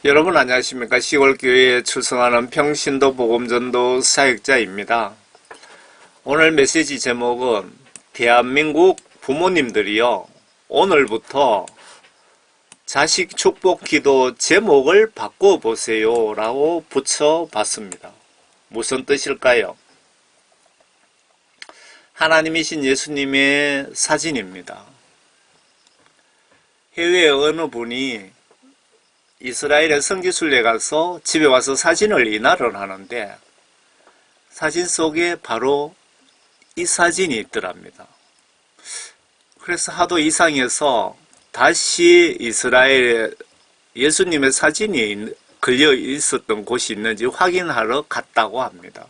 여러분 안녕하십니까? 시골교회에 출석하는 평신도 복음전도 사역자입니다. 오늘 메시지 제목은 대한민국 부모님들이요, 오늘부터 자식 축복 기도 제목을 바꿔보세요 라고 붙여봤습니다. 무슨 뜻일까요? 하나님이신 예수님의 사진입니다. 해외 어느 분이 이스라엘의 성지순례 가서 집에 와서 사진을 인화를 하는데 사진 속에 바로 이 사진이 있더랍니다. 그래서 하도 이상해서 다시 이스라엘에 예수님의 사진이 걸려 있었던 곳이 있는지 확인하러 갔다고 합니다.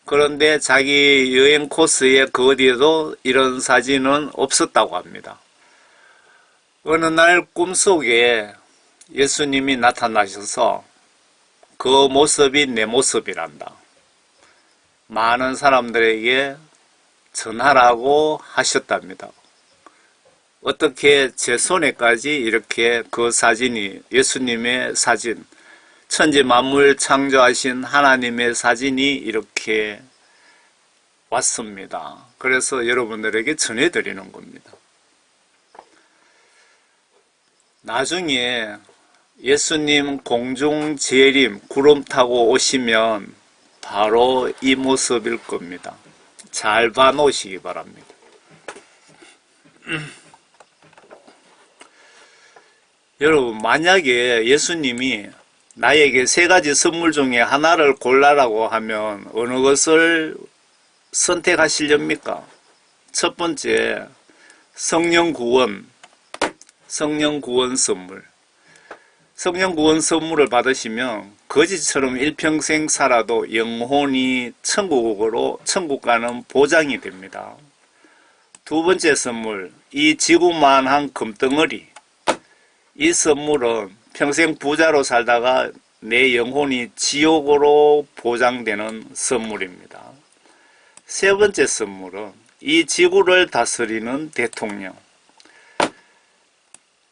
그런데 자기 여행 코스에 그 어디에도 이런 사진은 없었다고 합니다. 어느 날 꿈속에 예수님이 나타나셔서 그 모습이 내 모습이란다, 많은 사람들에게 전하라고 하셨답니다. 어떻게 제 손에까지 이렇게 그 사진이, 예수님의 사진, 천지 만물 창조하신 하나님의 사진이 이렇게 왔습니다. 그래서 여러분들에게 전해드리는 겁니다. 나중에 예수님 공중 재림 구름 타고 오시면 바로 이 모습일 겁니다. 잘 봐놓으시기 바랍니다. 여러분, 만약에 예수님이 나에게 세 가지 선물 중에 하나를 골라라고 하면 어느 것을 선택하시렵니까? 첫 번째, 성령 구원 선물. 성령 구원 선물을 받으시면 거지처럼 일평생 살아도 영혼이 천국 가는 보장이 됩니다. 두 번째 선물, 이 지구만한 금덩어리. 이 선물은 평생 부자로 살다가 내 영혼이 지옥으로 보장되는 선물입니다. 세 번째 선물은 이 지구를 다스리는 대통령.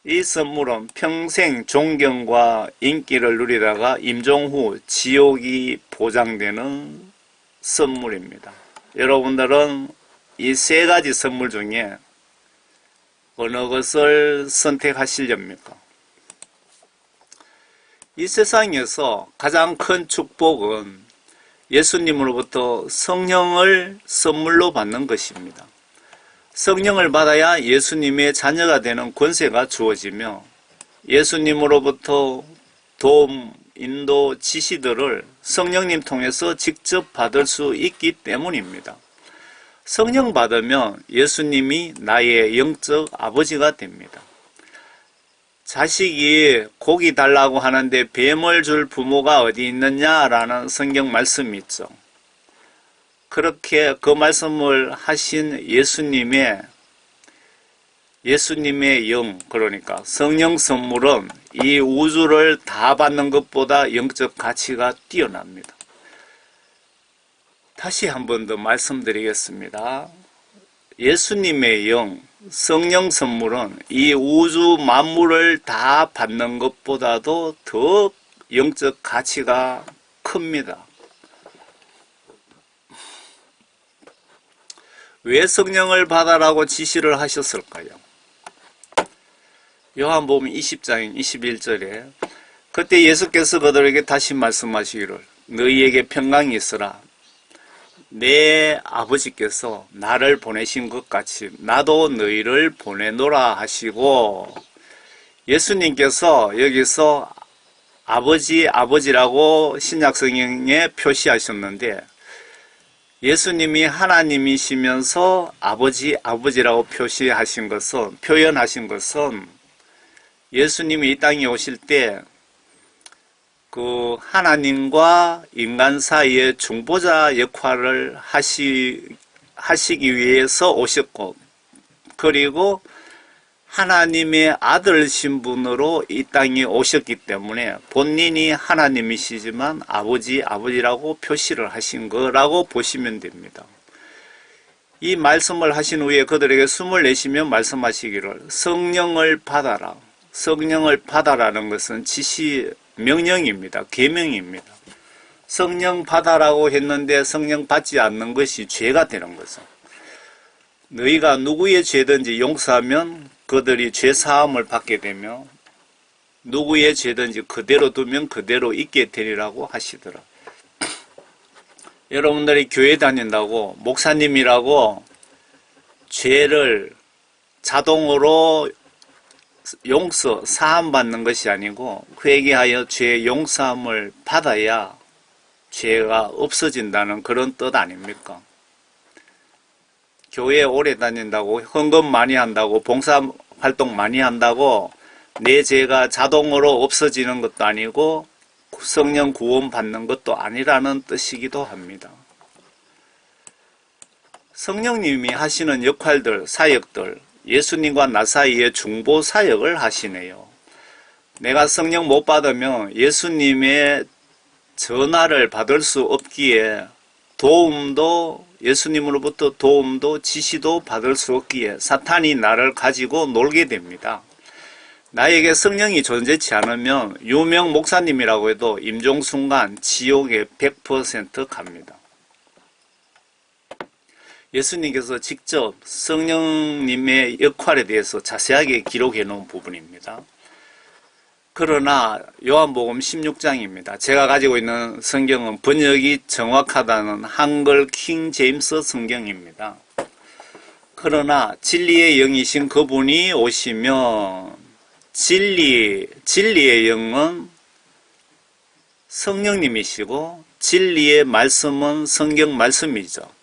이 선물은 평생 존경과 인기를 누리다가 임종 후 지옥이 보장되는 선물입니다. 여러분들은 이 세 가지 선물 중에 어느 것을 선택하시렵니까? 이 세상에서 가장 큰 축복은 예수님으로부터 성령을 선물로 받는 것입니다. 성령을 받아야 예수님의 자녀가 되는 권세가 주어지며 예수님으로부터 도움, 인도, 지시들을 성령님 통해서 직접 받을 수 있기 때문입니다. 성령 받으면 예수님이 나의 영적 아버지가 됩니다. 자식이 고기 달라고 하는데 뱀을 줄 부모가 어디 있느냐라는 성경 말씀이 있죠. 그렇게 그 말씀을 하신 예수님의 영, 그러니까 성령 선물은 이 우주를 다 받는 것보다 영적 가치가 뛰어납니다. 다시 한 번 더 말씀드리겠습니다. 예수님의 영, 성령 선물은 이 우주 만물을 다 받는 것보다도 더 영적 가치가 큽니다. 왜 성령을 받아라고 지시를 하셨을까요? 요한복음 20장 21절에 그때 예수께서 그들에게 다시 말씀하시기를 너희에게 평강이 있으라. 내 아버지께서 나를 보내신 것 같이 나도 너희를 보내노라 하시고, 예수님께서 여기서 아버지라고 신약성경에 표시하셨는데 예수님이 하나님이시면서 아버지라고 표현하신 것은 예수님이 이 땅에 오실 때 그 하나님과 인간 사이의 중보자 역할을 하시기 위해서 오셨고, 그리고 하나님의 아들 신분으로 이 땅에 오셨기 때문에 본인이 하나님이시지만 아버지라고 표시를 하신 거라고 보시면 됩니다. 이 말씀을 하신 후에 그들에게 숨을 내쉬며 말씀하시기를 성령을 받아라. 성령을 받아라는 것은 지시, 명령입니다. 계명입니다. 성령 받아라고 했는데 성령 받지 않는 것이 죄가 되는 거죠. 너희가 누구의 죄든지 용서하면 그들이 죄 사함을 받게 되며 누구의 죄든지 그대로 두면 그대로 있게 되리라고 하시더라. 여러분들이 교회 다닌다고 목사님이라고 죄를 자동으로 용서, 사함받는 것이 아니고 회개하여 죄 용서함을 받아야 죄가 없어진다는 그런 뜻 아닙니까? 교회 오래 다닌다고, 헌금 많이 한다고, 봉사활동 많이 한다고 내 죄가 자동으로 없어지는 것도 아니고 성령 구원 받는 것도 아니라는 뜻이기도 합니다. 성령님이 하시는 역할들, 사역들, 예수님과 나 사이에 중보 사역을 하시네요. 내가 성령 못 받으면 예수님의 전화를 받을 수 없기에 도움도 예수님으로부터 도움도 지시도 받을 수 없기에 사탄이 나를 가지고 놀게 됩니다. 나에게 성령이 존재치 않으면 유명 목사님이라고 해도 임종순간 지옥에 100% 갑니다. 예수님께서 직접 성령님의 역할에 대해서 자세하게 기록해 놓은 부분입니다. 그러나 요한복음 16장입니다. 제가 가지고 있는 성경은 번역이 정확하다는 한글 킹 제임스 성경입니다. 그러나 진리의 영이신 그분이 오시면 진리의 영은 성령님이시고 진리의 말씀은 성경 말씀이죠.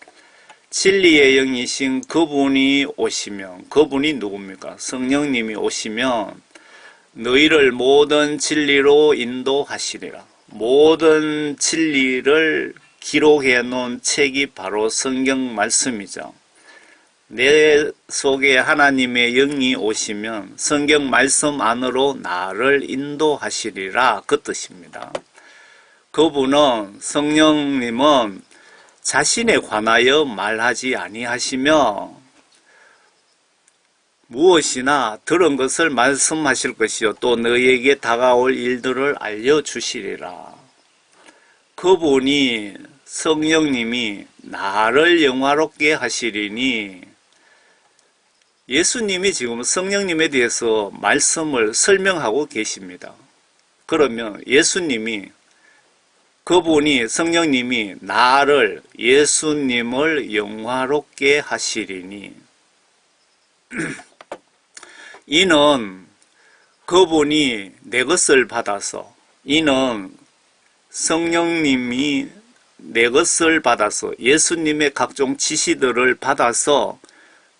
진리의 영이신 그분이 오시면, 그분이 누굽니까? 성령님이 오시면 너희를 모든 진리로 인도하시리라. 모든 진리를 기록해 놓은 책이 바로 성경 말씀이죠. 내 속에 하나님의 영이 오시면 성경 말씀 안으로 나를 인도하시리라, 그 뜻입니다. 그분은, 성령님은 자신에 관하여 말하지 아니하시며 무엇이나 들은 것을 말씀하실 것이요 또 너희에게 다가올 일들을 알려주시리라. 그분이, 성령님이 나를 영화롭게 하시리니, 예수님이 지금 성령님에 대해서 말씀을 설명하고 계십니다. 그러면 예수님이, 그분이, 성령님이 나를, 예수님을 영화롭게 하시리니, 이는 그분이 내 것을 받아서, 이는 성령님이 내 것을 받아서, 예수님의 각종 지시들을 받아서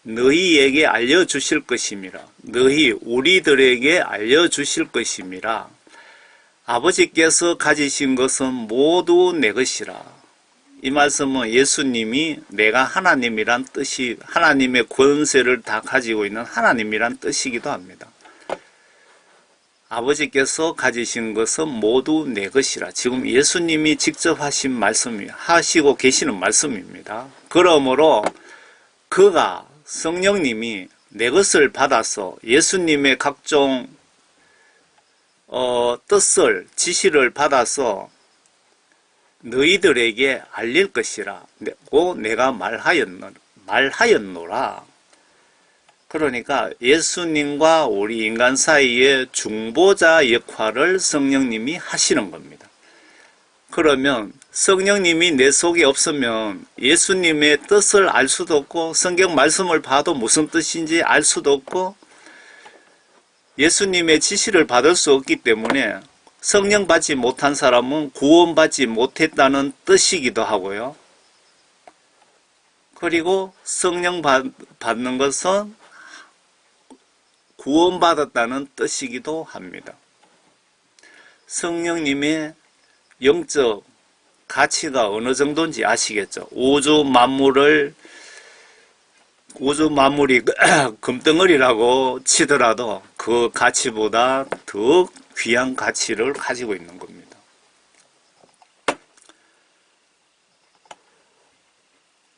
너희에게 알려주실 것임이라. 너희, 우리들에게 알려주실 것임이라. 아버지께서 가지신 것은 모두 내 것이라. 이 말씀은 예수님이 내가 하나님이란 뜻이, 하나님의 권세를 다 가지고 있는 하나님이란 뜻이기도 합니다. 아버지께서 가지신 것은 모두 내 것이라. 지금 예수님이 직접 하신 말씀이, 하시고 계시는 말씀입니다. 그러므로 그가, 성령님이 내 것을 받아서 예수님의 각종 뜻을, 지시를 받아서 너희들에게 알릴 것이라 고 내가 말하였노라. 그러니까 예수님과 우리 인간 사이의 중보자 역할을 성령님이 하시는 겁니다. 그러면 성령님이 내 속에 없으면 예수님의 뜻을 알 수도 없고 성경 말씀을 봐도 무슨 뜻인지 알 수도 없고 예수님의 지시를 받을 수 없기 때문에 성령 받지 못한 사람은 구원받지 못했다는 뜻이기도 하고요. 그리고 성령 받는 것은 구원받았다는 뜻이기도 합니다. 성령님의 영적 가치가 어느 정도인지 아시겠죠? 우주 만물이 금덩어리라고 치더라도 그 가치보다 더 귀한 가치를 가지고 있는 겁니다.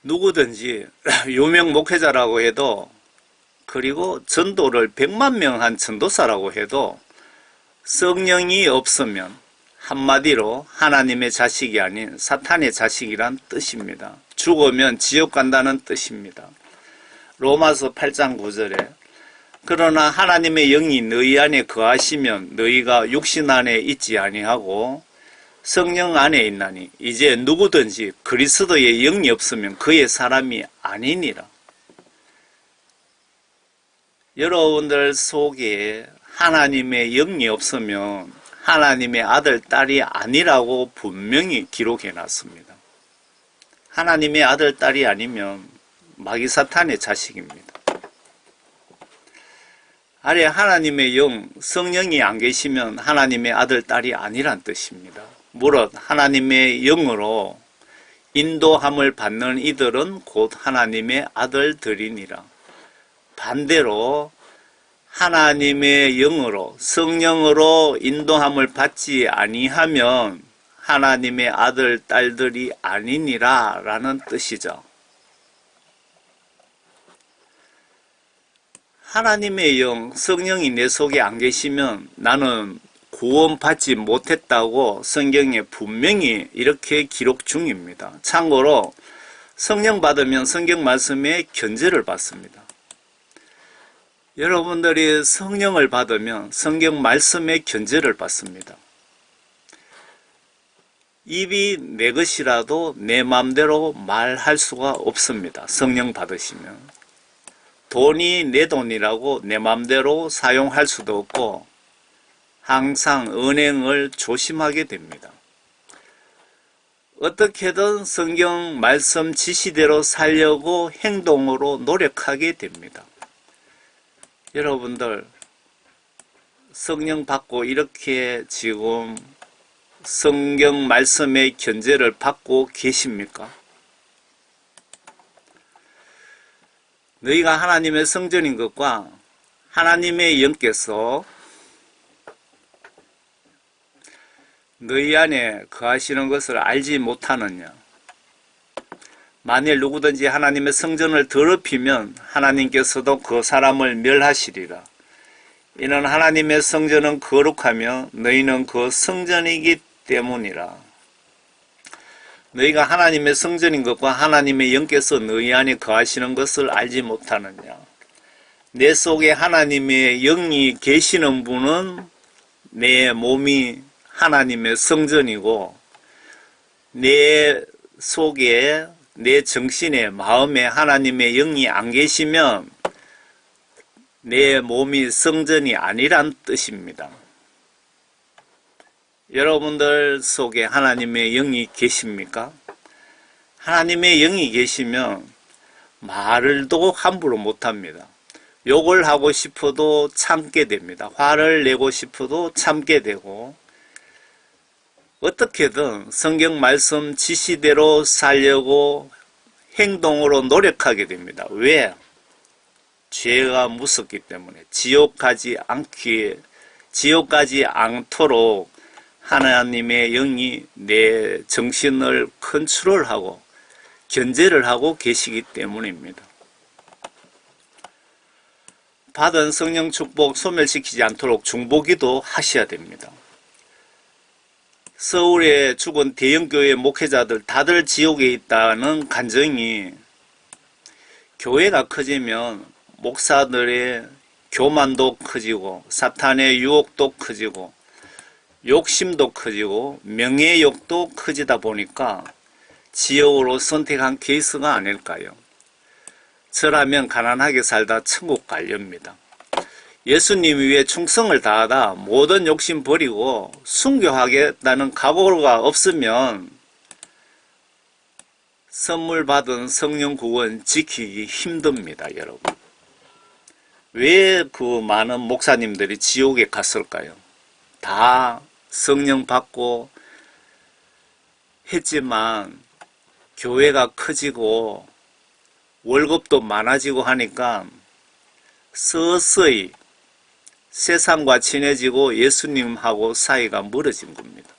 누구든지 유명 목회자라고 해도 그리고 전도를 100만 명 한 전도사라고 해도 성령이 없으면 한마디로 하나님의 자식이 아닌 사탄의 자식이란 뜻입니다. 죽으면 지옥 간다는 뜻입니다. 로마서 8장 9절에 그러나 하나님의 영이 너희 안에 거하시면 너희가 육신 안에 있지 아니하고 성령 안에 있나니 이제 누구든지 그리스도의 영이 없으면 그의 사람이 아니니라. 여러분들 속에 하나님의 영이 없으면 하나님의 아들, 딸이 아니라고 분명히 기록해 놨습니다. 하나님의 아들, 딸이 아니면 마귀 사탄의 자식입니다. 아래 하나님의 영, 성령이 안 계시면 하나님의 아들, 딸이 아니란 뜻입니다. 무릇 하나님의 영으로 인도함을 받는 이들은 곧 하나님의 아들들이니라. 반대로 하나님의 영으로 성령으로 인도함을 받지 아니하면 하나님의 아들, 딸들이 아니니라 라는 뜻이죠. 하나님의 영, 성령이 내 속에 안 계시면 나는 구원받지 못했다고 성경에 분명히 이렇게 기록 중입니다. 참고로 성령 받으면 성경 말씀에 견제를 받습니다. 여러분들이 성령을 받으면 성경 말씀에 견제를 받습니다. 입이 내 것이라도 내 마음대로 말할 수가 없습니다. 성령 받으시면. 돈이 내 돈이라고 내 마음대로 사용할 수도 없고 항상 은행을 조심하게 됩니다. 어떻게든 성경 말씀 지시대로 살려고 행동으로 노력하게 됩니다. 여러분들 성령 받고 이렇게 지금 성경 말씀의 견제를 받고 계십니까? 너희가 하나님의 성전인 것과 하나님의 영께서 너희 안에 거하시는 것을 알지 못하느냐? 만일 누구든지 하나님의 성전을 더럽히면 하나님께서도 그 사람을 멸하시리라. 이는 하나님의 성전은 거룩하며 너희는 그 성전이기 때문이라. 너희가 하나님의 성전인 것과 하나님의 영께서 너희 안에 거하시는 것을 알지 못하느냐? 내 속에 하나님의 영이 계시는 분은 내 몸이 하나님의 성전이고 내 속에 내 정신에 마음에 하나님의 영이 안 계시면 내 몸이 성전이 아니란 뜻입니다. 여러분들 속에 하나님의 영이 계십니까? 하나님의 영이 계시면 말을도 함부로 못합니다. 욕을 하고 싶어도 참게 됩니다. 화를 내고 싶어도 참게 되고 어떻게든 성경 말씀 지시대로 살려고 행동으로 노력하게 됩니다. 왜? 죄가 무섭기 때문에 지옥 가지 않도록 하나님의 영이 내 정신을 컨트롤하고 견제를 하고 계시기 때문입니다. 받은 성령 축복 소멸시키지 않도록 중보기도 하셔야 됩니다. 서울에 죽은 대형교회 목회자들 다들 지옥에 있다는 간증이 교회가 커지면 목사들의 교만도 커지고 사탄의 유혹도 커지고 욕심도 커지고 명예욕도 커지다 보니까 지옥으로 선택한 케이스가 아닐까요? 저라면 가난하게 살다 천국 갈렵니다. 예수님 위에 충성을 다하다 모든 욕심 버리고 순교하겠다는 각오가 없으면 선물 받은 성령 구원 지키기 힘듭니다, 여러분. 왜 그 많은 목사님들이 지옥에 갔을까요? 다 성령 받고 했지만 교회가 커지고 월급도 많아지고 하니까 서서히 세상과 친해지고 예수님하고 사이가 멀어진 겁니다.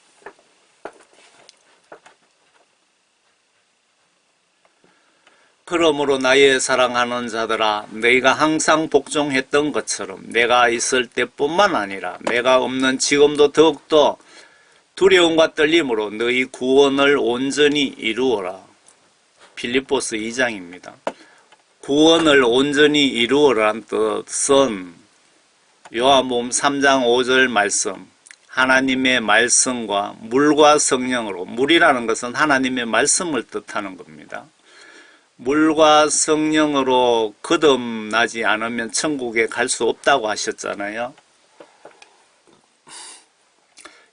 그러므로 나의 사랑하는 자들아, 너희가 항상 복종했던 것처럼 내가 있을 때뿐만 아니라 내가 없는 지금도 더욱더 두려움과 떨림으로 너희 구원을 온전히 이루어라. 빌립보서 2장입니다. 구원을 온전히 이루어라는 뜻은 요한복음 3장 5절 말씀, 하나님의 말씀과 물과 성령으로, 물이라는 것은 하나님의 말씀을 뜻하는 겁니다. 물과 성령으로 거듭나지 않으면 천국에 갈 수 없다고 하셨잖아요.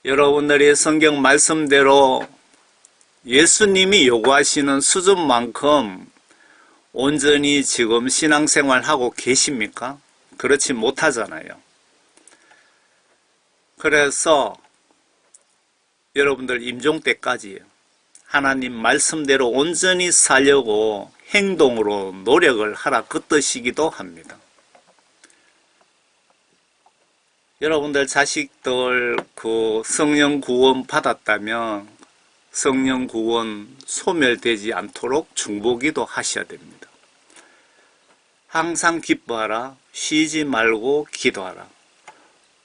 여러분들이 성경 말씀대로 예수님이 요구하시는 수준만큼 온전히 지금 신앙생활하고 계십니까? 그렇지 못하잖아요. 그래서 여러분들 임종 때까지 하나님 말씀대로 온전히 살려고 행동으로 노력을 하라, 그 뜻이기도 합니다. 여러분들 자식들 그 성령 구원 받았다면 성령 구원 소멸되지 않도록 중보기도 하셔야 됩니다. 항상 기뻐하라, 쉬지 말고 기도하라,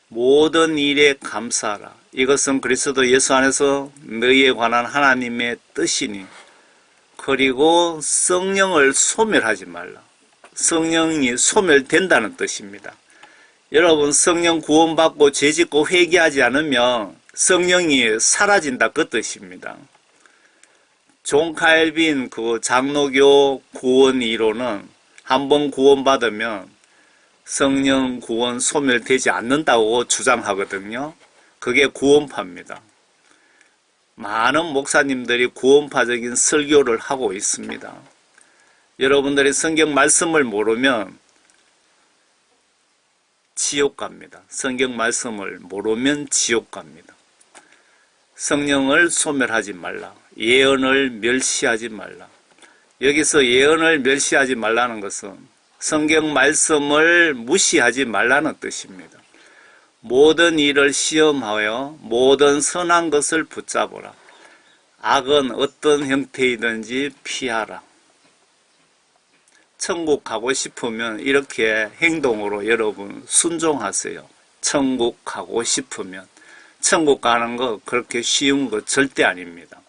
모든 일에 감사하라. 이것은 그리스도 예수 안에서 너희에 관한 하나님의 뜻이니, 그리고 성령을 소멸하지 말라. 성령이 소멸된다는 뜻입니다. 여러분, 성령 구원받고 죄짓고 회개하지 않으면 성령이 사라진다, 그 뜻입니다. 존 칼빈 그 장로교 구원 이론은 한번 구원받으면 성령 구원 소멸되지 않는다고 주장하거든요. 그게 구원파입니다. 많은 목사님들이 구원파적인 설교를 하고 있습니다. 여러분들이 성경 말씀을 모르면 지옥 갑니다. 성경 말씀을 모르면 지옥 갑니다. 성령을 소멸하지 말라. 예언을 멸시하지 말라. 여기서 예언을 멸시하지 말라는 것은 성경 말씀을 무시하지 말라는 뜻입니다. 모든 일을 시험하여 모든 선한 것을 붙잡으라. 악은 어떤 형태이든지 피하라. 천국 가고 싶으면 이렇게 행동으로 여러분 순종하세요. 천국 가고 싶으면. 천국 가는 거 그렇게 쉬운 거 절대 아닙니다.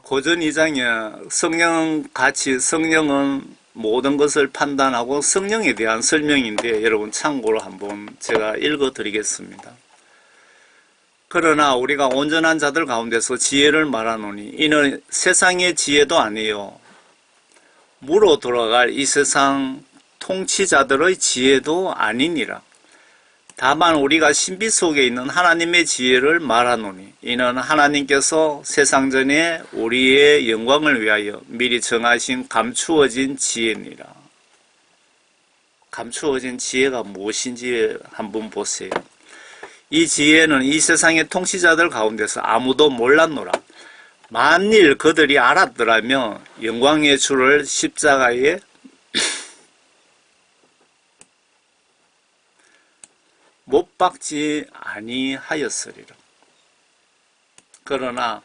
고전 2장에 성령은 모든 것을 판단하고 성령에 대한 설명인데 여러분 참고로 한번 제가 읽어 드리겠습니다. 그러나 우리가 온전한 자들 가운데서 지혜를 말하노니 이는 세상의 지혜도 아니요 무로 돌아갈 이 세상 통치자들의 지혜도 아니니라. 다만 우리가 신비 속에 있는 하나님의 지혜를 말하노니 이는 하나님께서 세상전에 우리의 영광을 위하여 미리 정하신 감추어진 지혜니라. 감추어진 지혜가 무엇인지 한번 보세요. 이 지혜는 이 세상의 통치자들 가운데서 아무도 몰랐노라. 만일 그들이 알았더라면 영광의 주를 십자가에 못 박지 아니하였으리라. 그러나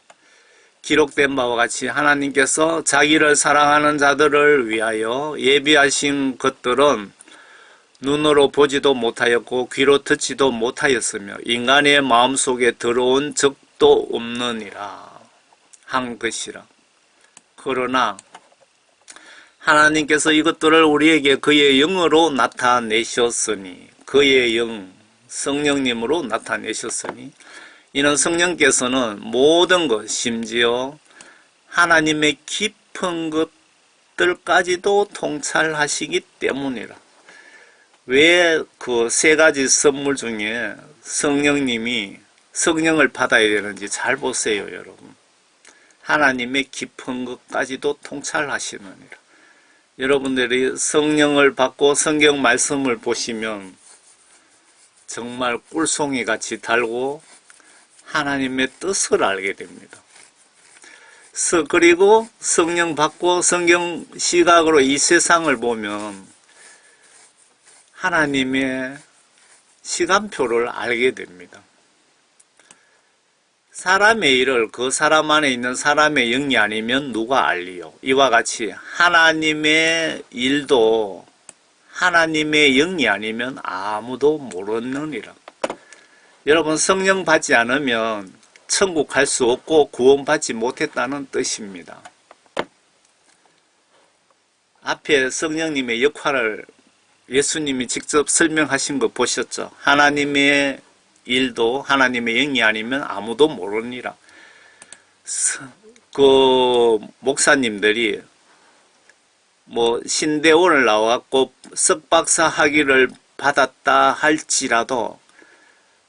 기록된 바와 같이 하나님께서 자기를 사랑하는 자들을 위하여 예비하신 것들은 눈으로 보지도 못하였고 귀로 듣지도 못하였으며 인간의 마음속에 들어온 적도 없느니라 한 것이라. 그러나 하나님께서 이것들을 우리에게 그의 영으로 나타내셨으니, 그의 영 성령님으로 나타내셨으니 이는 성령께서는 모든 것 심지어 하나님의 깊은 것들까지도 통찰하시기 때문이라. 왜 그 세 가지 선물 중에 성령님이 성령을 받아야 되는지 잘 보세요, 여러분. 하나님의 깊은 것까지도 통찰하시느니라. 여러분들이 성령을 받고 성경 말씀을 보시면 정말 꿀송이 같이 달고 하나님의 뜻을 알게 됩니다. 그리고 성령 받고 성경 시각으로 이 세상을 보면 하나님의 시간표를 알게 됩니다. 사람의 일을 그 사람 안에 있는 사람의 영이 아니면 누가 알리요. 이와 같이 하나님의 일도 하나님의 영이 아니면 아무도 모르느니라. 여러분, 성령 받지 않으면 천국 갈 수 없고 구원받지 못했다는 뜻입니다. 앞에 성령님의 역할을 예수님이 직접 설명하신 거 보셨죠? 하나님의 일도 하나님의 영이 아니면 아무도 모르니라. 그 목사님들이 뭐 신대원을 나와갖고 석박사 학위를 받았다 할지라도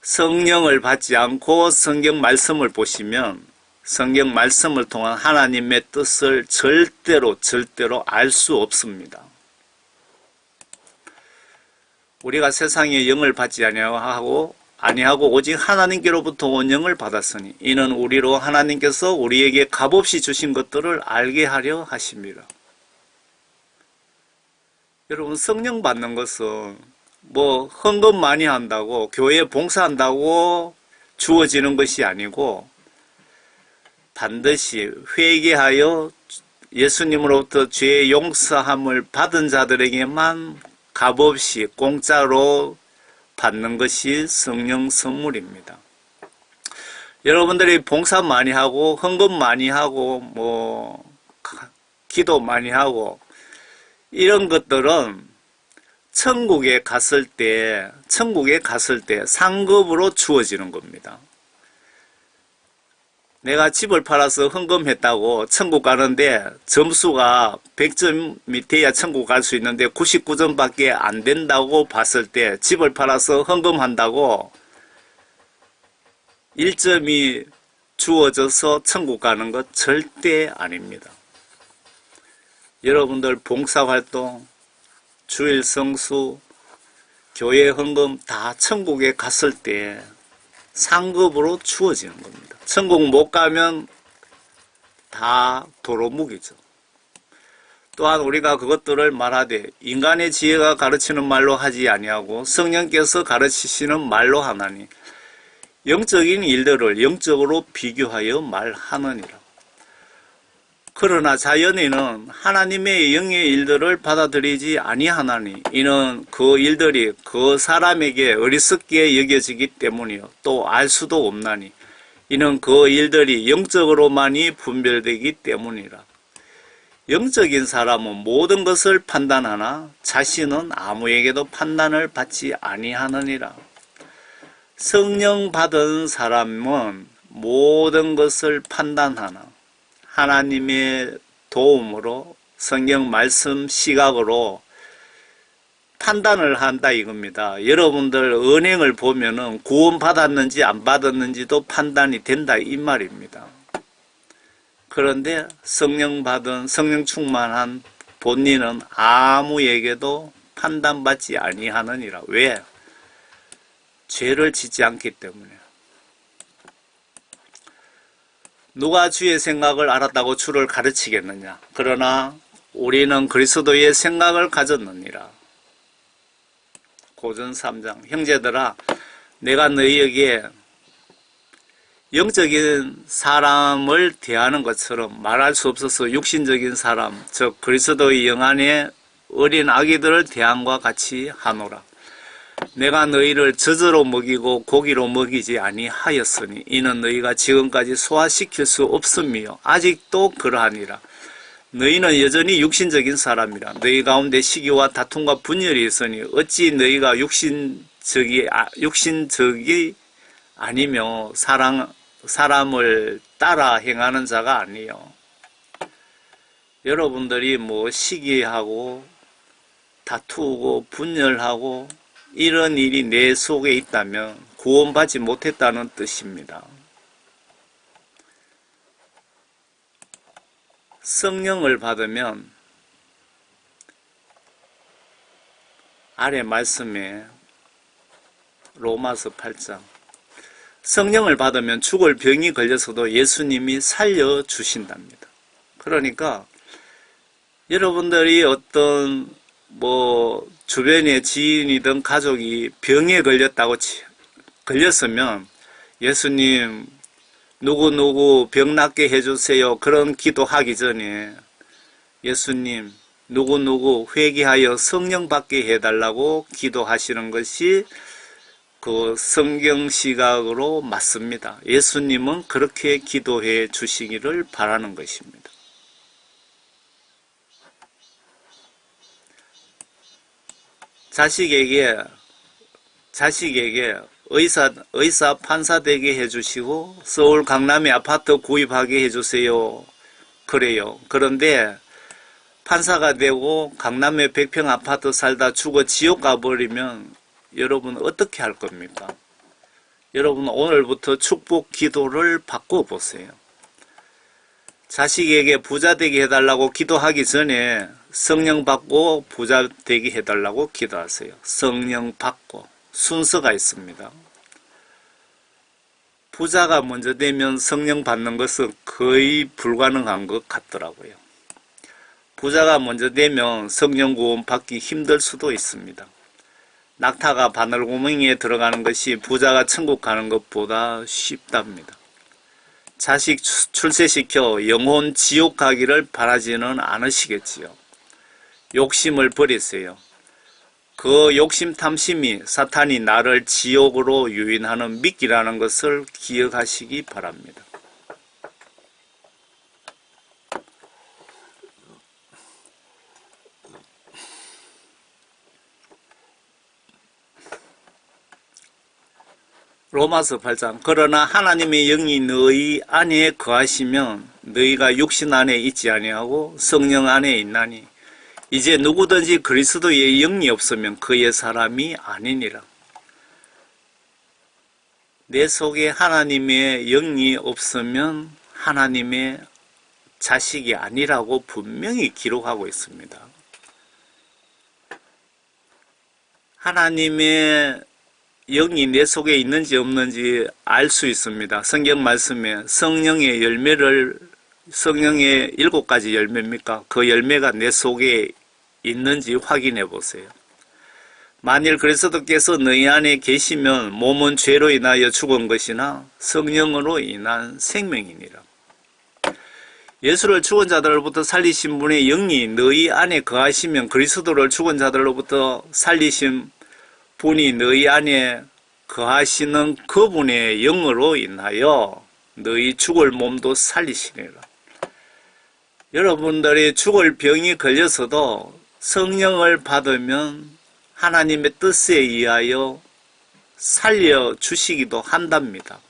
성령을 받지 않고 성경 말씀을 보시면 성경 말씀을 통한 하나님의 뜻을 절대로 알 수 없습니다. 우리가 세상의 영을 받지 아니하고 오직 하나님께로부터 온 영을 받았으니 이는 우리로 하나님께서 우리에게 값없이 주신 것들을 알게 하려 하십니다. 여러분, 성령 받는 것은 뭐 헌금 많이 한다고 교회에 봉사한다고 주어지는 것이 아니고 반드시 회개하여 예수님으로부터 죄의 용서함을 받은 자들에게만 값없이 공짜로 받는 것이 성령 선물입니다. 여러분들이 봉사 많이 하고 헌금 많이 하고 뭐 기도 많이 하고 이런 것들은 천국에 갔을 때 상급으로 주어지는 겁니다. 내가 집을 팔아서 헌금했다고 천국 가는데 점수가 100점이 돼야 천국 갈 수 있는데 99점밖에 안 된다고 봤을 때 집을 팔아서 헌금한다고 1점이 주어져서 천국 가는 것 절대 아닙니다. 여러분들 봉사활동, 주일 성수, 교회 헌금 다 천국에 갔을 때 상급으로 주어지는 겁니다. 천국 못 가면 다 도로묵이죠. 또한 우리가 그것들을 말하되 인간의 지혜가 가르치는 말로 하지 아니하고 성령께서 가르치시는 말로 하나니 영적인 일들을 영적으로 비교하여 말하느니라. 그러나 자연인은 하나님의 영의 일들을 받아들이지 아니하나니 이는 그 일들이 그 사람에게 어리석게 여겨지기 때문이요 또 알 수도 없나니 이는 그 일들이 영적으로만이 분별되기 때문이라. 영적인 사람은 모든 것을 판단하나 자신은 아무에게도 판단을 받지 아니하느니라. 성령 받은 사람은 모든 것을 판단하나 하나님의 도움으로 성경 말씀 시각으로 판단을 한다 이겁니다. 여러분들 은행을 보면은 구원 받았는지 안 받았는지도 판단이 된다 이 말입니다. 그런데 성령 받은 성령 충만한 본인은 아무에게도 판단받지 아니하느니라. 왜? 죄를 짓지 않기 때문에. 누가 주의 생각을 알았다고 주를 가르치겠느냐? 그러나 우리는 그리스도의 생각을 가졌느니라. 고전 3장. 형제들아, 내가 너희에게 영적인 사람을 대하는 것처럼 말할 수 없어서 육신적인 사람, 즉 그리스도의 영 안에 어린 아기들을 대함과 같이 하노라. 내가 너희를 젖으로 먹이고 고기로 먹이지 아니하였으니 이는 너희가 지금까지 소화시킬 수 없음이요 아직도 그러하니라. 너희는 여전히 육신적인 사람이라. 너희 가운데 시기와 다툼과 분열이 있으니 어찌 너희가 육신적이 아니며 사람을 따라 행하는 자가 아니요. 여러분들이 뭐 시기하고 다투고 분열하고 이런 일이 내 속에 있다면 구원받지 못했다는 뜻입니다. 성령을 받으면 아래 말씀에 로마서 8장 성령을 받으면 죽을 병이 걸려서도 예수님이 살려주신답니다. 그러니까 여러분들이 어떤 주변의 지인이든 가족이 병에 걸렸으면 예수님 누구누구 병 낫게 해주세요. 그런 기도하기 전에 예수님 누구누구 회개하여 성령 받게 해달라고 기도하시는 것이 그 성경 시각으로 맞습니다. 예수님은 그렇게 기도해 주시기를 바라는 것입니다. 자식에게 의사 판사 되게 해주시고 서울 강남에 아파트 구입하게 해주세요. 그래요. 그런데 판사가 되고 강남에 100평 아파트 살다 죽어 지옥 가버리면 여러분 어떻게 할 겁니까? 여러분 오늘부터 축복 기도를 바꿔보세요. 자식에게 부자 되게 해달라고 기도하기 전에 성령 받고 부자 되게 해달라고 기도하세요. 성령 받고 순서가 있습니다. 부자가 먼저 되면 성령 받는 것은 거의 불가능한 것 같더라고요. 부자가 먼저 되면 성령 구원 받기 힘들 수도 있습니다. 낙타가 바늘구멍에 들어가는 것이 부자가 천국 가는 것보다 쉽답니다. 자식 출세시켜 영혼 지옥 가기를 바라지는 않으시겠지요. 욕심을 버리세요. 그 욕심 탐심이 사탄이 나를 지옥으로 유인하는 미끼라는 것을 기억하시기 바랍니다. 로마서 8장 그러나 하나님의 영이 너희 안에 거하시면 너희가 육신 안에 있지 아니하고 성령 안에 있나니 이제 누구든지 그리스도의 영이 없으면 그의 사람이 아니니라. 내 속에 하나님의 영이 없으면 하나님의 자식이 아니라고 분명히 기록하고 있습니다. 하나님의 영이 내 속에 있는지 없는지 알 수 있습니다. 성경 말씀에 성령의 열매를 성령의 7가지 열매입니까? 그 열매가 내 속에 있는지 확인해 보세요. 만일 그리스도께서 너희 안에 계시면 몸은 죄로 인하여 죽은 것이나 성령으로 인한 생명이니라. 예수를 죽은 자들로부터 살리신 분의 영이 너희 안에 거하시면 그리스도를 죽은 자들로부터 살리신 분이 너희 안에 거하시는 그분의 영으로 인하여 너희 죽을 몸도 살리시리라. 여러분들이 죽을 병이 걸려서도 성령을 받으면 하나님의 뜻에 의하여 살려주시기도 한답니다.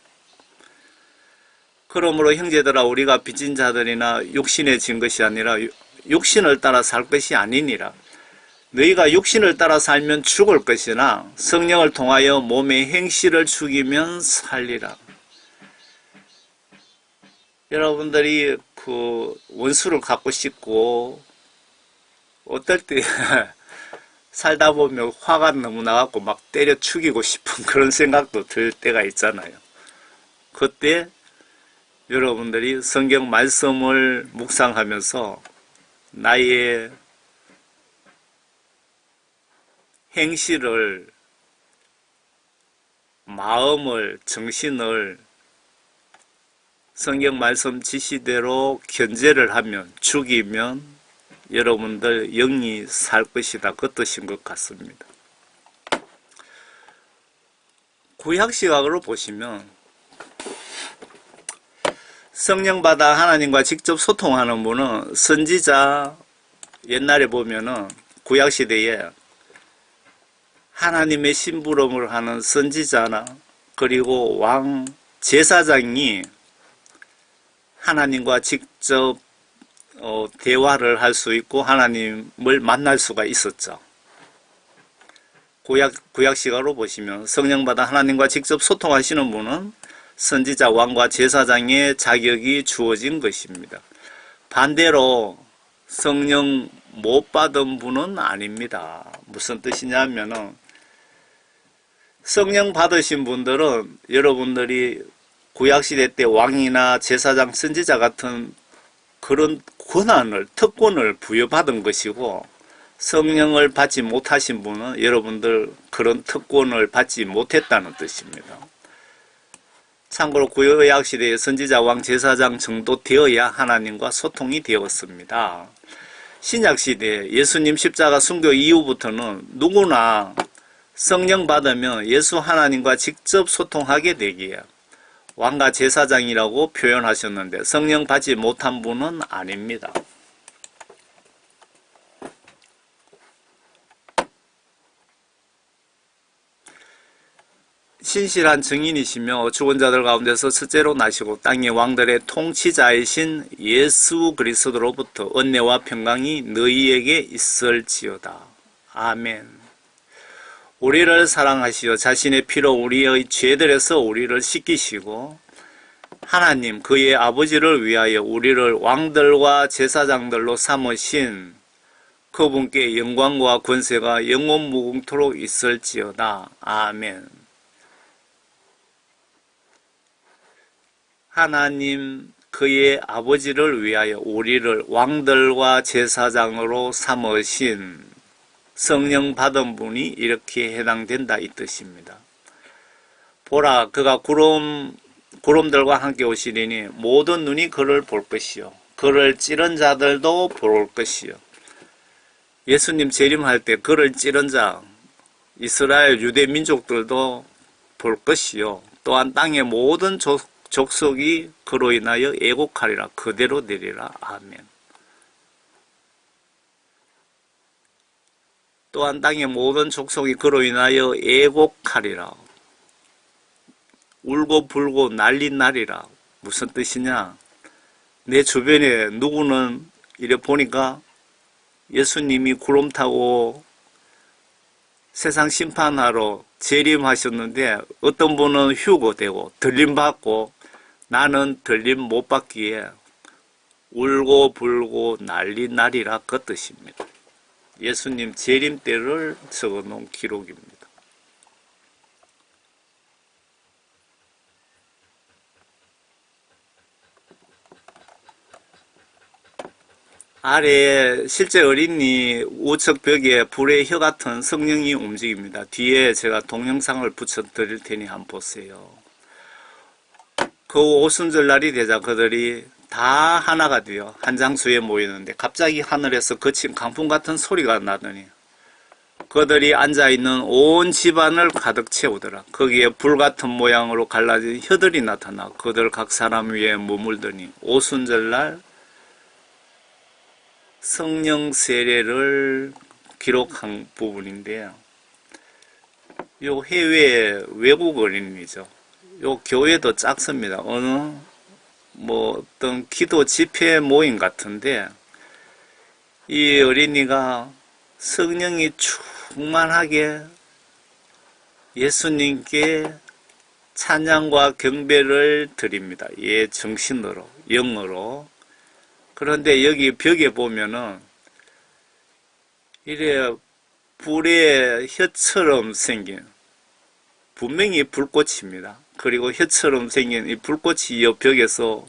그러므로 형제들아 우리가 빚진 자들이나 육신에 진 것이 아니라 육신을 따라 살 것이 아니니라. 너희가 육신을 따라 살면 죽을 것이나 성령을 통하여 몸의 행실을 죽이면 살리라. 여러분들이 그 원수를 갖고 싶고 어떨 때 살다 보면 화가 너무 나갖고 막 때려 죽이고 싶은 그런 생각도 들 때가 있잖아요. 그때 여러분들이 성경 말씀을 묵상하면서 나의 행실을, 마음을, 정신을 성경 말씀 지시대로 견제를 하면, 죽이면 여러분들 영이 살 것이다. 그 뜻인 것 같습니다. 구약 시각으로 보시면 성령 받아 하나님과 직접 소통하는 분은 선지자, 옛날에 보면은 구약 시대에 하나님의 심부름을 하는 선지자나 그리고 왕 제사장이 하나님과 직접 대화를 할 수 있고 하나님을 만날 수가 있었죠. 구약 시각으로 보시면 성령 받아 하나님과 직접 소통하시는 분은 선지자, 왕과 제사장의 자격이 주어진 것입니다. 반대로 성령 못 받은 분은 아닙니다. 무슨 뜻이냐면은 성령 받으신 분들은 여러분들이 구약시대 때 왕이나 제사장, 선지자 같은 그런 권한을, 특권을 부여받은 것이고 성령을 받지 못하신 분은 여러분들 그런 특권을 받지 못했다는 뜻입니다. 참고로 구약의 시대에 선지자, 왕, 제사장 정도 되어야 하나님과 소통이 되었습니다. 신약 시대 예수님 십자가 순교 이후부터는 누구나 성령 받으면 예수 하나님과 직접 소통하게 되기에 왕과 제사장이라고 표현하셨는데 성령 받지 못한 분은 아닙니다. 신실한 증인이시며 죽은 자들 가운데서 첫째로 나시고 땅의 왕들의 통치자이신 예수 그리스도로부터 은혜와 평강이 너희에게 있을지어다. 아멘. 우리를 사랑하시어 자신의 피로 우리의 죄들에서 우리를 씻기시고 하나님 그의 아버지를 위하여 우리를 왕들과 제사장들로 삼으신 그분께 영광과 권세가 영원 무궁토록 있을지어다. 아멘. 하나님 그의 아버지를 위하여 우리를 왕들과 제사장으로 삼으신 성령 받은 분이 이렇게 해당된다 이 뜻입니다. 보라 그가 구름들과 함께 오시리니 모든 눈이 그를 볼 것이요 그를 찌른 자들도 볼 것이요. 예수님 재림할 때 그를 찌른 자 이스라엘 유대 민족들도 볼 것이요 또한 땅의 모든 족속이 그로 인하여 애곡하리라. 그대로 되리라. 아멘. 또한 땅의 모든 족속이 그로 인하여 애곡하리라. 울고 불고 난리 나리라. 무슨 뜻이냐? 내 주변에 누구는 이래 보니까 예수님이 구름 타고 세상 심판하러 재림하셨는데 어떤 분은 휴거되고 들림받고 나는 들림 못 받기에 울고 불고 난리 나리라 그 뜻입니다. 예수님 재림 때를 적어놓은 기록입니다. 아래에 실제 어린이 우측 벽에 불의 혀 같은 성령이 움직입니다. 뒤에 제가 동영상을 붙여 드릴 테니 한번 보세요. 그 오순절날이 되자 그들이 다 하나가 되어 한 장소에 모이는데 갑자기 하늘에서 거친 강풍 같은 소리가 나더니 그들이 앉아있는 온 집안을 가득 채우더라. 거기에 불같은 모양으로 갈라진 혀들이 나타나 그들 각 사람 위에 머물더니 오순절날 성령 세례를 기록한 부분인데요. 요 해외 외국 어린이죠. 요 교회도 작습니다. 어떤 기도 집회 모임 같은데 이 어린이가 성령이 충만하게 예수님께 찬양과 경배를 드립니다. 예, 정신으로, 영어로. 그런데 여기 벽에 보면은 이래 불의 혀처럼 생긴 분명히 불꽃입니다. 그리고 혀처럼 생긴 이 불꽃이 이 벽에서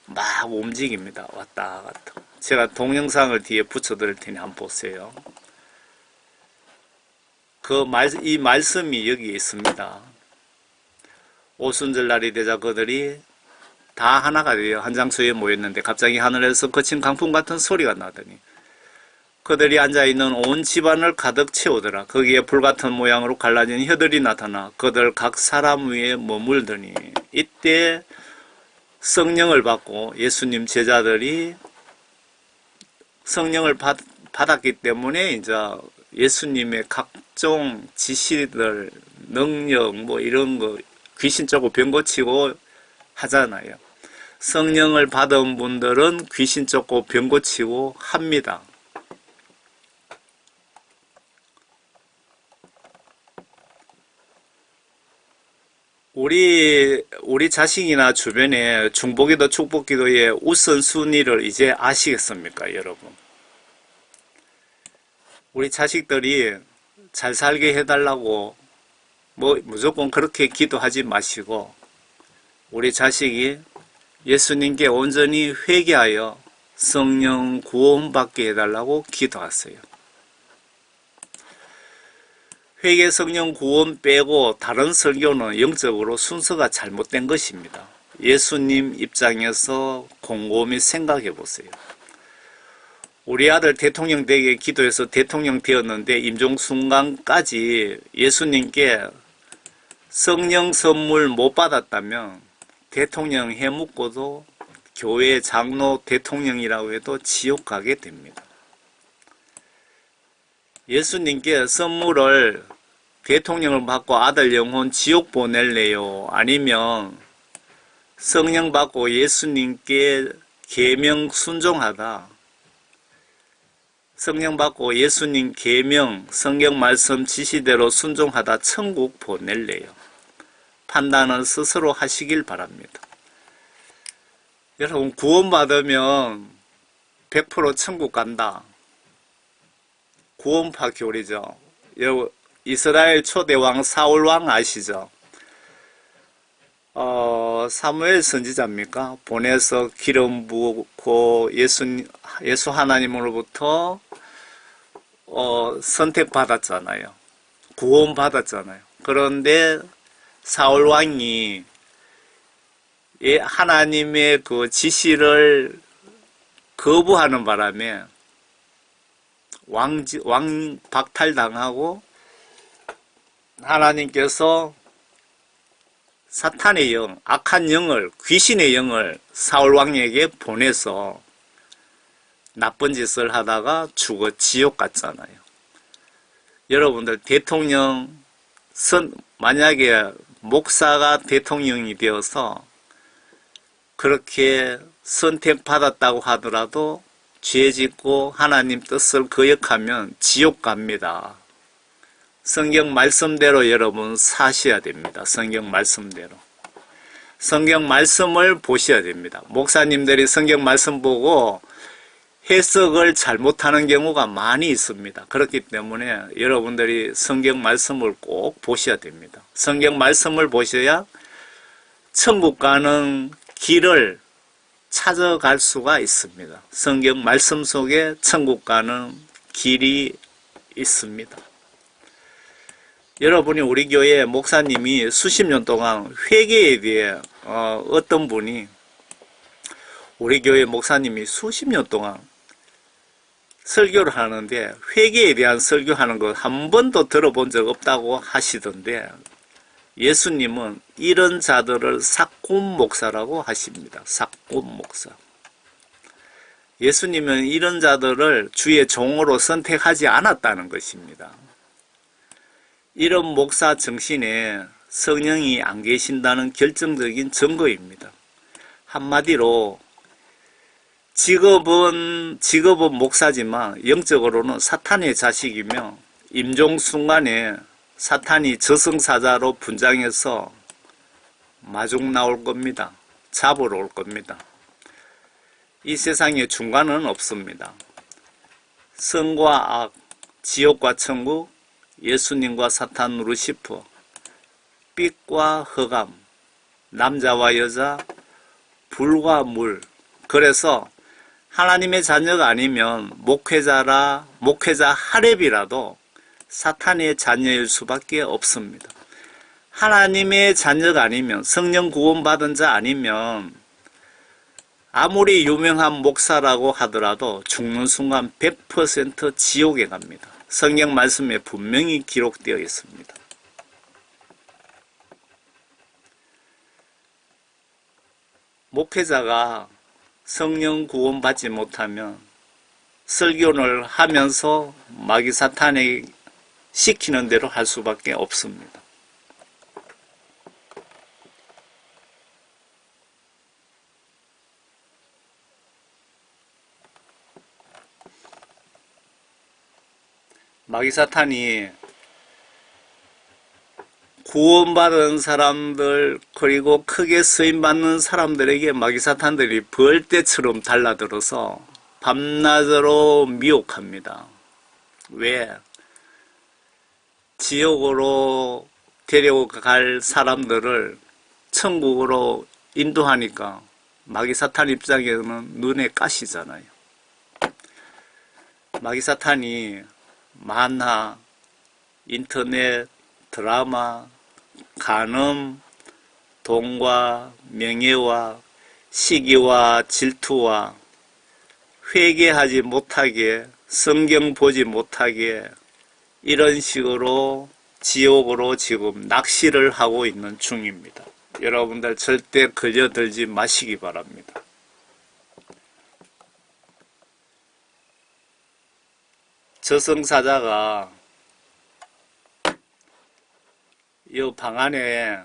막 움직입니다. 왔다 갔다. 제가 동영상을 뒤에 붙여드릴 테니 한번 보세요. 이 말씀이 여기 있습니다. 오순절날이 되자 그들이 다 하나가 되어 한 장소에 모였는데 갑자기 하늘에서 거친 강풍 같은 소리가 나더니 그들이 앉아있는 온 집안을 가득 채우더라. 거기에 불같은 모양으로 갈라진 혀들이 나타나 그들 각 사람 위에 머물더니 이때 성령을 받고 예수님 제자들이 성령을 받았기 때문에 이제 예수님의 각종 지시들, 능력 이런 거 귀신 쫓고 병 고치고 하잖아요. 성령을 받은 분들은 귀신 쫓고 병 고치고 합니다. 우리 자식이나 주변에 중보기도 축복기도의 우선순위를 이제 아시겠습니까, 여러분? 우리 자식들이 잘 살게 해달라고 무조건 그렇게 기도하지 마시고 우리 자식이 예수님께 온전히 회개하여 성령 구원받게 해달라고 기도하세요. 회개 성령 구원 빼고 다른 설교는 영적으로 순서가 잘못된 것입니다. 예수님 입장에서 곰곰이 생각해 보세요. 우리 아들 대통령 되게 기도해서 대통령 되었는데 임종순간까지 예수님께 성령 선물 못 받았다면 대통령 해묵고도 교회 장로 대통령이라고 해도 지옥 가게 됩니다. 예수님께 선물을 대통령을 받고 아들 영혼 지옥 보낼래요? 아니면 성령 받고 예수님께 계명 순종하다, 성령 받고 예수님 계명 성경 말씀 지시대로 순종하다 천국 보낼래요? 판단은 스스로 하시길 바랍니다. 여러분, 구원받으면 100% 천국 간다. 구원파 교리죠. 이스라엘 초대왕 사울왕 아시죠? 사무엘 선지자입니까? 보내서 기름 부고 예수 하나님으로부터 선택받았잖아요. 구원받았잖아요. 그런데 사울왕이 하나님의 그 지시를 거부하는 바람에 왕 박탈당하고 하나님께서 사탄의 영, 악한 영을, 귀신의 영을 사울왕에게 보내서 나쁜 짓을 하다가 죽어 지옥 갔잖아요. 여러분들 대통령 만약에 목사가 대통령이 되어서 그렇게 선택받았다고 하더라도 죄 짓고 하나님 뜻을 거역하면 지옥 갑니다. 성경 말씀대로 여러분 사셔야 됩니다. 성경 말씀대로. 성경 말씀을 보셔야 됩니다. 목사님들이 성경 말씀 보고 해석을 잘못하는 경우가 많이 있습니다. 그렇기 때문에 여러분들이 성경 말씀을 꼭 보셔야 됩니다. 성경 말씀을 보셔야 천국 가는 길을 찾아갈 수가 있습니다. 성경 말씀 속에 천국 가는 길이 있습니다. 여러분이 우리 교회 목사님이 수십 년 동안 회개에 대해 어떤 분이 우리 교회 목사님이 수십 년 동안 설교를 하는데 회개에 대한 설교하는 거 한 번도 들어본 적 없다고 하시던데 예수님은 이런 자들을 삭곰 목사라고 하십니다. 삭곰 목사. 예수님은 이런 자들을 주의 종으로 선택하지 않았다는 것입니다. 이런 목사 정신에 성령이 안 계신다는 결정적인 증거입니다. 한마디로 직업은 목사지만 영적으로는 사탄의 자식이며 임종순간에 사탄이 저승사자로 분장해서 마중 나올 겁니다. 잡으러 올 겁니다. 이 세상에 중간은 없습니다. 선과 악, 지옥과 천국, 예수님과 사탄 루시퍼, 빛과 흑암, 남자와 여자, 불과 물. 그래서 하나님의 자녀가 아니면 목회자 하렙이라도 사탄의 자녀일 수밖에 없습니다. 하나님의 자녀가 아니면, 성령 구원받은 자 아니면 아무리 유명한 목사라고 하더라도 죽는 순간 100% 지옥에 갑니다. 성경 말씀에 분명히 기록되어 있습니다. 목회자가 성령 구원받지 못하면 설교를 하면서 마귀 사탄이 시키는 대로 할 수밖에 없습니다. 마귀 사탄이 구원받은 사람들 그리고 크게 쓰임받는 사람들에게 마귀 사탄들이 벌떼처럼 달라들어서 밤낮으로 미혹합니다. 왜? 지옥으로 데려갈 사람들을 천국으로 인도하니까 마귀 사탄 입장에는 눈에 가시잖아요. 마귀 사탄이 만나 인터넷, 드라마, 간음, 돈과 명예와 시기와 질투와 회개하지 못하게, 성경 보지 못하게, 이런 식으로 지옥으로 지금 낚시를 하고 있는 중입니다. 여러분들 절대 걸려들지 마시기 바랍니다. 저승사자가 이 방 안에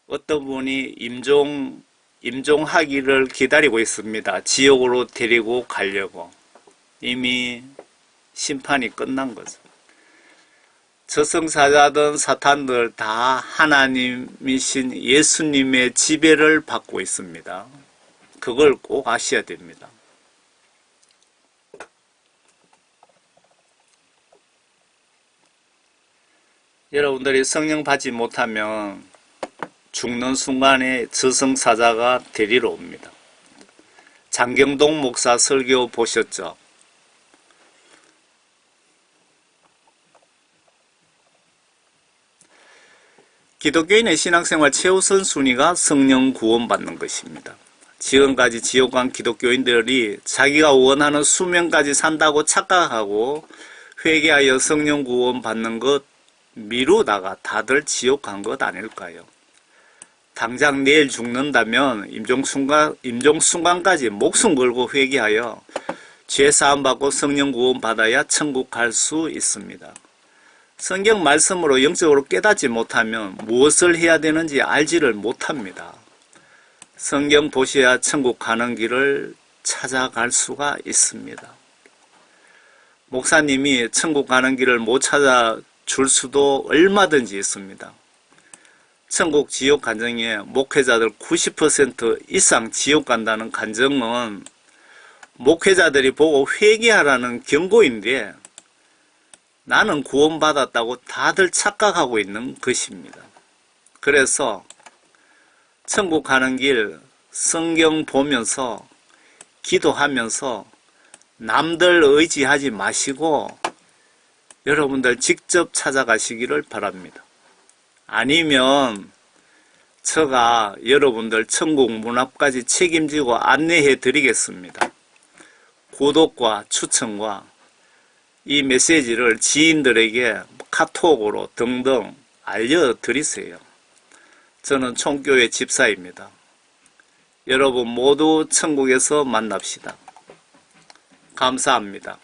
어떤 분이 임종하기를 기다리고 있습니다. 지옥으로 데리고 가려고. 이미 심판이 끝난 거죠. 저승사자든 사탄들 다 하나님이신 예수님의 지배를 받고 있습니다. 그걸 꼭 아셔야 됩니다. 여러분들이 성령 받지 못하면 죽는 순간에 저승사자가 데리러 옵니다. 장경동 목사 설교 보셨죠? 기독교인의 신앙생활 최우선 순위가 성령 구원받는 것입니다. 지금까지 지옥 간 기독교인들이 자기가 원하는 수명까지 산다고 착각하고 회개하여 성령 구원받는 것 미루다가 다들 지옥 간 것 아닐까요? 당장 내일 죽는다면 임종순간까지 목숨 걸고 회개하여 죄사함 받고 성령 구원 받아야 천국 갈 수 있습니다. 성경 말씀으로 영적으로 깨닫지 못하면 무엇을 해야 되는지 알지를 못합니다. 성경 보셔야 천국 가는 길을 찾아갈 수가 있습니다. 목사님이 천국 가는 길을 못 찾아줄 수도 얼마든지 있습니다. 천국 지옥 간증에 목회자들 90% 이상 지옥 간다는 간증은 목회자들이 보고 회개하라는 경고인데 나는 구원받았다고 다들 착각하고 있는 것입니다. 그래서 천국 가는 길 성경 보면서 기도하면서 남들 의지하지 마시고 여러분들 직접 찾아가시기를 바랍니다. 아니면 제가 여러분들 천국 문 앞까지 책임지고 안내해 드리겠습니다. 구독과 추천과 이 메시지를 지인들에게 카톡으로 등등 알려드리세요. 저는 총교회 집사입니다. 여러분 모두 천국에서 만납시다. 감사합니다.